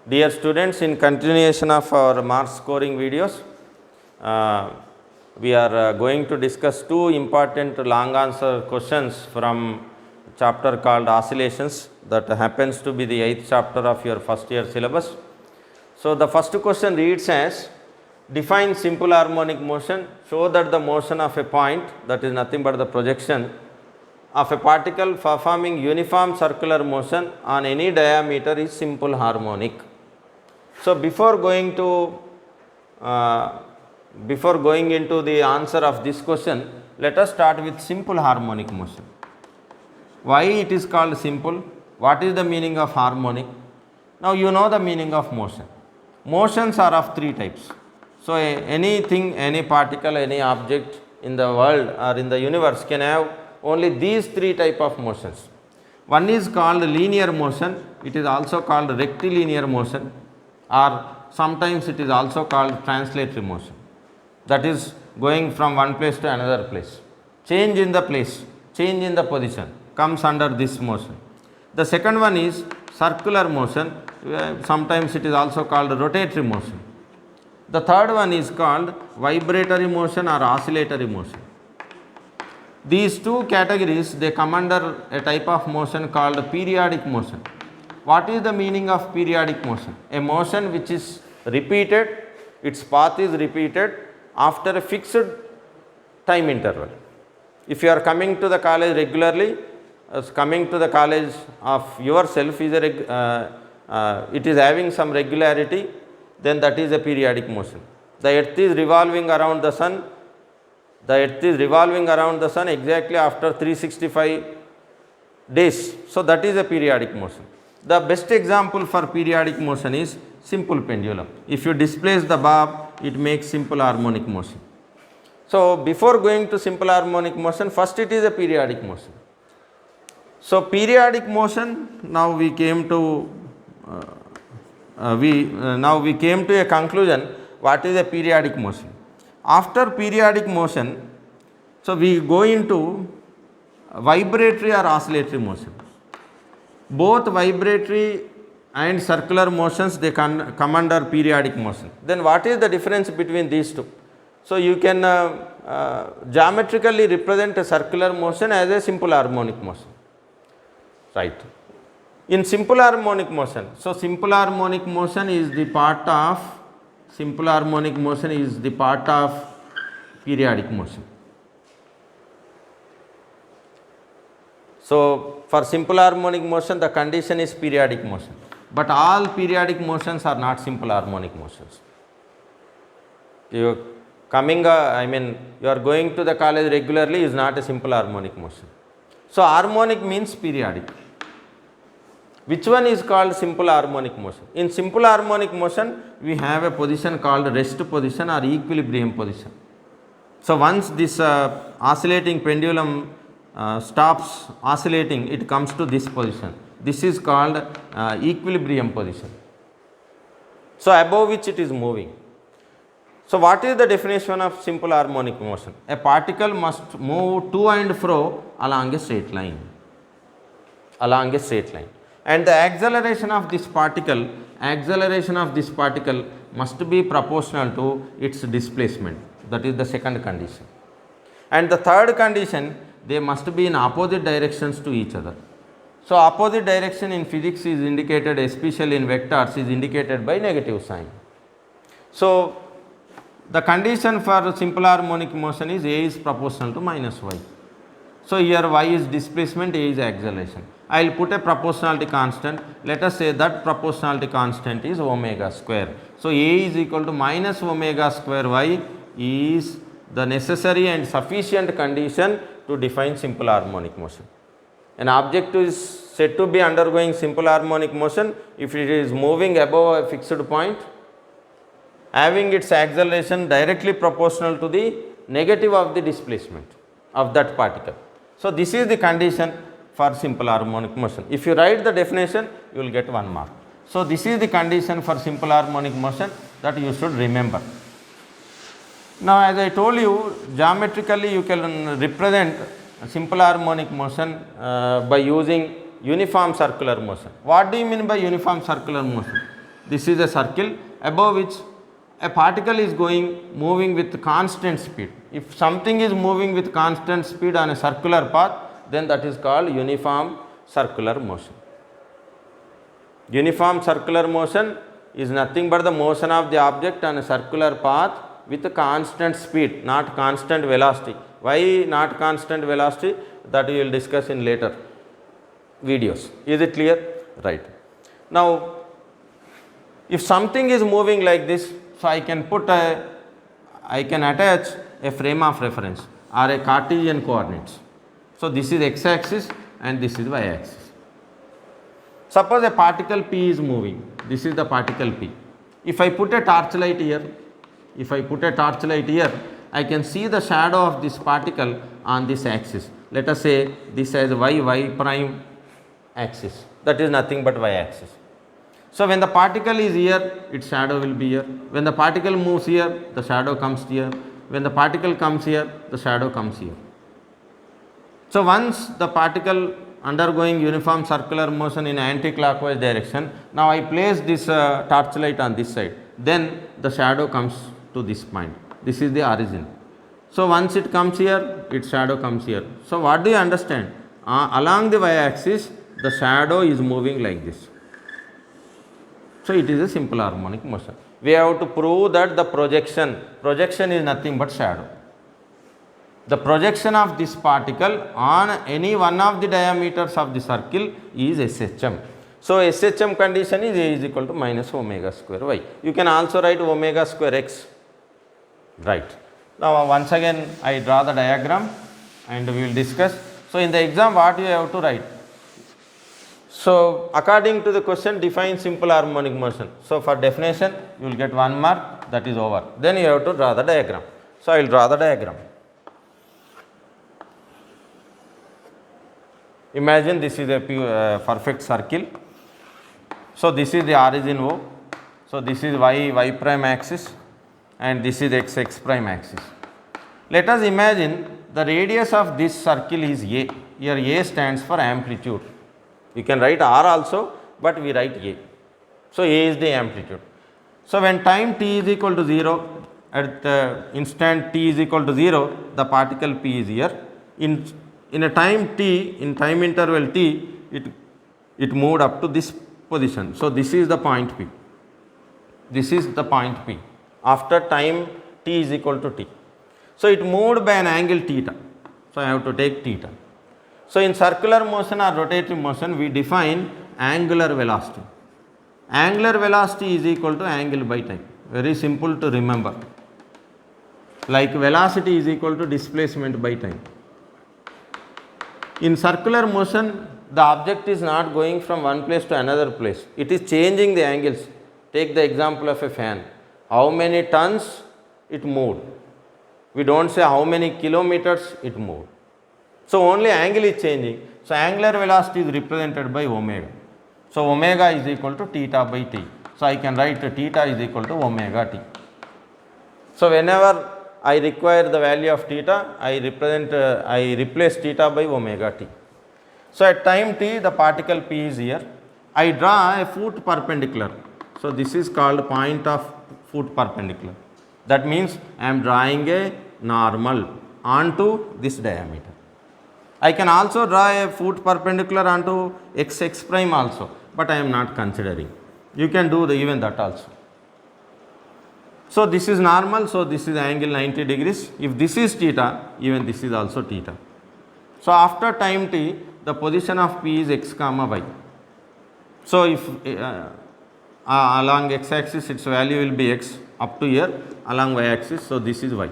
Dear students, in continuation of our mark scoring videos, we are going to discuss two important long answer questions from chapter called Oscillations, that happens to be the 8th chapter of your first year syllabus. So, the first question reads as, define simple harmonic motion, show that the motion of a point, that is nothing but the projection of a particle performing uniform circular motion on any diameter is simple harmonic. So, before going into the answer of this question, let us start with simple harmonic motion. Why it is called simple? What is the meaning of harmonic? Now you know the meaning of motion. Motions are of three types. So, anything, any particle, any object in the world or in the universe can have only these three type of motions. One is called linear motion, it is also called rectilinear motion, or sometimes it is also called translatory motion, that is going from one place to another place. Change in the place, change in the position comes under this motion. The second one is circular motion, sometimes it is also called rotatory motion. The third one is called vibratory motion or oscillatory motion. These two categories, they come under a type of motion called periodic motion. What is the meaning of periodic motion? A motion which is repeated, its path is repeated after a fixed time interval. If you are coming to the college regularly, coming to the college of yourself is it is having some regularity, then that is a periodic motion. The earth is revolving around the sun. The earth is revolving around the sun exactly after 365 days. So, that is a periodic motion. The best example for periodic motion is simple pendulum. If you displace the bob, it makes simple harmonic motion. So, before going to simple harmonic motion, first it is a periodic motion. So, periodic motion, now we came to a conclusion what is a periodic motion. After periodic motion, so we go into vibratory or oscillatory motion. Both vibratory and circular motions, they come under periodic motion. Then what is the difference between these two? So, you can geometrically represent a circular motion as a simple harmonic motion, right? In simple harmonic motion, so simple harmonic motion is the part of periodic motion. So, for simple harmonic motion, the condition is periodic motion, but all periodic motions are not simple harmonic motions. You are going to the college regularly is not a simple harmonic motion. So, harmonic means periodic. Which one is called simple harmonic motion? In simple harmonic motion, we have a position called rest position or equilibrium position. So, once this oscillating pendulum stops oscillating, it comes to this position. This is called equilibrium position. So, above which it is moving. So, what is the definition of simple harmonic motion? A particle must move to and fro along a straight line. And the acceleration of this particle must be proportional to its displacement. That is the second condition. And the third condition, they must be in opposite directions to each other. So, opposite direction in physics is indicated, especially in vectors, is indicated by negative sign. So, the condition for simple harmonic motion is A is proportional to minus y. So, here y is displacement, A is acceleration. I will put a proportionality constant. Let us say that proportionality constant is omega square. So, A is equal to minus omega square y is the necessary and sufficient condition to define simple harmonic motion. An object is said to be undergoing simple harmonic motion if it is moving above a fixed point, having its acceleration directly proportional to the negative of the displacement of that particle. So, this is the condition for simple harmonic motion. If you write the definition, you will get 1 mark. So, this is the condition for simple harmonic motion that you should remember. Now, as I told you, geometrically you can represent simple harmonic motion by using uniform circular motion. What do you mean by uniform circular motion? This is a circle above which a particle is moving with constant speed. If something is moving with constant speed on a circular path, then that is called uniform circular motion. Uniform circular motion is nothing but the motion of the object on a circular path with a constant speed, not constant velocity. Why not constant velocity? That we will discuss in later videos. Is it clear? Right. Now, if something is moving like this, so I can attach a frame of reference or a Cartesian coordinates. So this is x-axis and this is y-axis. Suppose a particle P is moving. This is the particle P. If I put a torchlight here, I can see the shadow of this particle on this axis. Let us say this as y prime axis. That is nothing but y-axis. So when the particle is here, its shadow will be here. When the particle moves here, the shadow comes here. When the particle comes here, the shadow comes here. So once the particle undergoing uniform circular motion in anti-clockwise direction, now I place this torchlight on this side, then the shadow comes to this point. This is the origin. So once it comes here, its shadow comes here. So what do you understand? Along the y-axis, the shadow is moving like this. So it is a simple harmonic motion. We have to prove that the projection is nothing but shadow. The projection of this particle on any one of the diameters of the circle is SHM. So SHM condition is A is equal to minus omega square y. You can also write omega square x. Right. Now once again I draw the diagram and we will discuss. So in the exam what you have to write? So according to the question, define simple harmonic motion. So for definition you will get 1 mark, that is over. Then you have to draw the diagram. So I will draw the diagram. Imagine this is a perfect circle. So this is the origin O. So this is y prime axis and this is x prime axis. Let us imagine the radius of this circle is A. Here A stands for amplitude. You can write R also, but we write A. So A is the amplitude. So when time t is equal to 0, at the instant t is equal to 0, the particle P is here. In a time t, in time interval t, it moved up to this position. So this is the point P. This is the point P after time t is equal to t. So it moved by an angle theta. So I have to take theta. So in circular motion or rotating motion, we define angular velocity. Angular velocity is equal to angle by time. Very simple to remember. Like velocity is equal to displacement by time. In circular motion, the object is not going from one place to another place. It is changing the angles. Take the example of a fan. How many tons it moved. We don't say how many kilometers it moved. So only angle is changing. So angular velocity is represented by omega. So omega is equal to theta by t. So I can write theta is equal to omega t. So whenever I require the value of theta, I replace theta by omega t. So at time t, the particle P is here. I draw a foot perpendicular. So this is called point of foot perpendicular. That means I am drawing a normal onto this diameter. I can also draw a foot perpendicular onto x prime also, but I am not considering. You can do even that also. So this is normal, so this is angle 90 degrees. If this is theta, even this is also theta. So after time t, the position of P is x comma y. So if along x axis its value will be x up to here, along y axis, so this is y.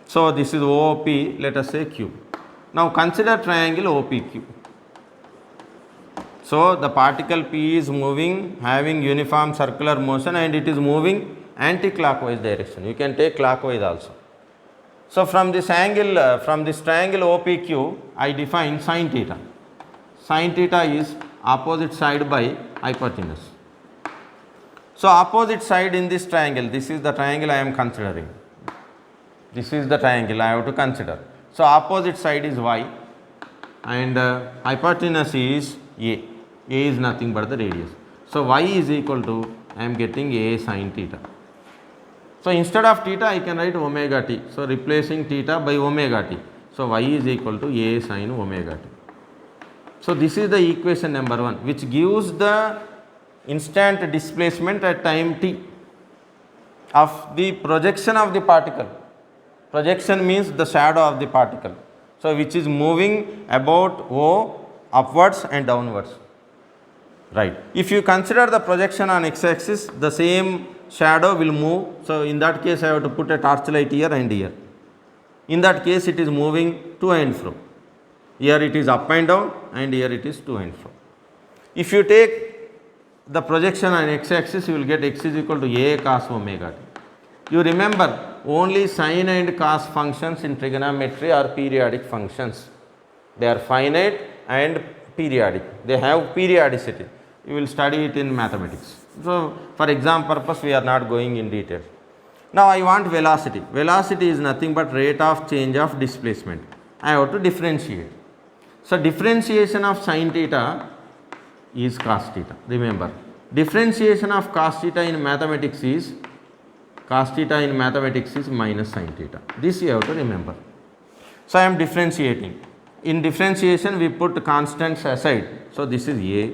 So this is OP, let us say Q. Now consider triangle OPQ. So the particle P is moving, having uniform circular motion, and it is moving anti-clockwise direction. You can take clockwise also. So from this angle, from this triangle OPQ, I define sin theta. Sin theta is opposite side by hypotenuse. So opposite side in this triangle, this is the triangle I am considering. This is the triangle I have to consider. So opposite side is y and hypotenuse is A. A is nothing but the radius. So y is equal to, I am getting a sin theta. So instead of theta I can write omega t. So replacing theta by omega t. So y is equal to a sin omega t. So this is the equation number 1, which gives the instant displacement at time t of the projection of the particle. Projection means the shadow of the particle. So which is moving about O upwards and downwards. Right. If you consider the projection on x-axis, the same shadow will move. So in that case I have to put a torchlight here and here. In that case it is moving to and fro. Here it is up and down, and here it is to and fro. If you take the projection on x-axis, you will get x is equal to a cos omega t. You remember, only sine and cos functions in trigonometry are periodic functions. They are finite and periodic. They have periodicity. You will study it in mathematics. So for exam purpose we are not going in detail. Now I want velocity. Velocity is nothing but rate of change of displacement. I have to differentiate. So differentiation of sin theta is cos theta. Remember, differentiation of cos theta in mathematics is minus sin theta. This you have to remember. So I am differentiating. In differentiation we put constants aside. So this is a.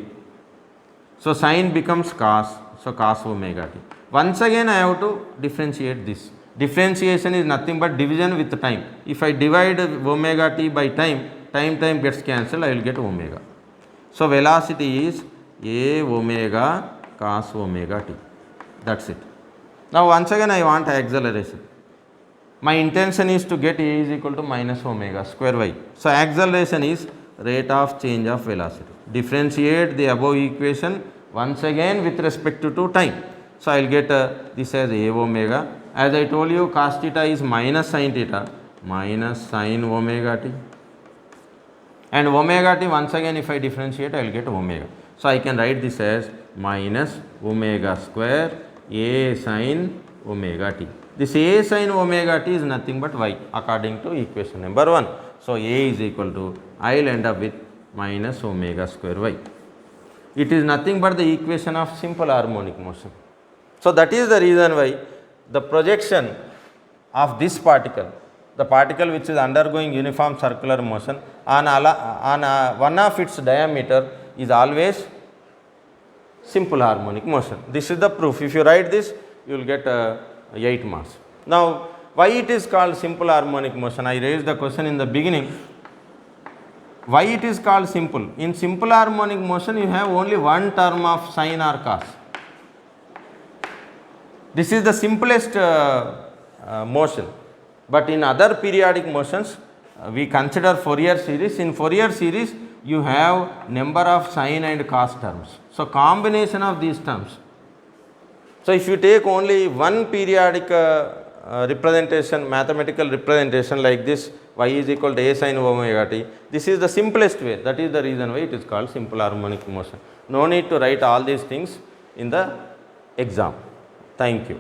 So sin becomes cos. So cos omega t. Once again I have to differentiate this. Differentiation is nothing but division with time. If I divide omega t by time, time gets cancelled, I will get omega. So velocity is a omega cos omega t. That's it. Now once again I want acceleration. My intention is to get a is equal to minus omega square y. So acceleration is rate of change of velocity. Differentiate the above equation once again with respect to time. So I will get this as a omega. As I told you, cos theta is minus sin theta, minus sin omega t. And omega t, once again if I differentiate, I will get omega. So I can write this as minus omega square a sin omega t. This a sin omega t is nothing but y according to equation number 1. So a is equal to, I will end up with minus omega square y. It is nothing but the equation of simple harmonic motion. So that is the reason why the projection of this particle, the particle which is undergoing uniform circular motion on one of its diameter is always simple harmonic motion. This is the proof. If you write this, you will get 8 marks. Now, why it is called simple harmonic motion? I raised the question in the beginning. Why it is called simple? In simple harmonic motion, you have only one term of sine or cos. This is the simplest motion. But in other periodic motions, we consider Fourier series. In Fourier series, you have number of sine and cos terms. So combination of these terms. So if you take only one periodic representation, mathematical representation like this, y is equal to a sin omega t, this is the simplest way. That is the reason why it is called simple harmonic motion. No need to write all these things in the exam. Thank you.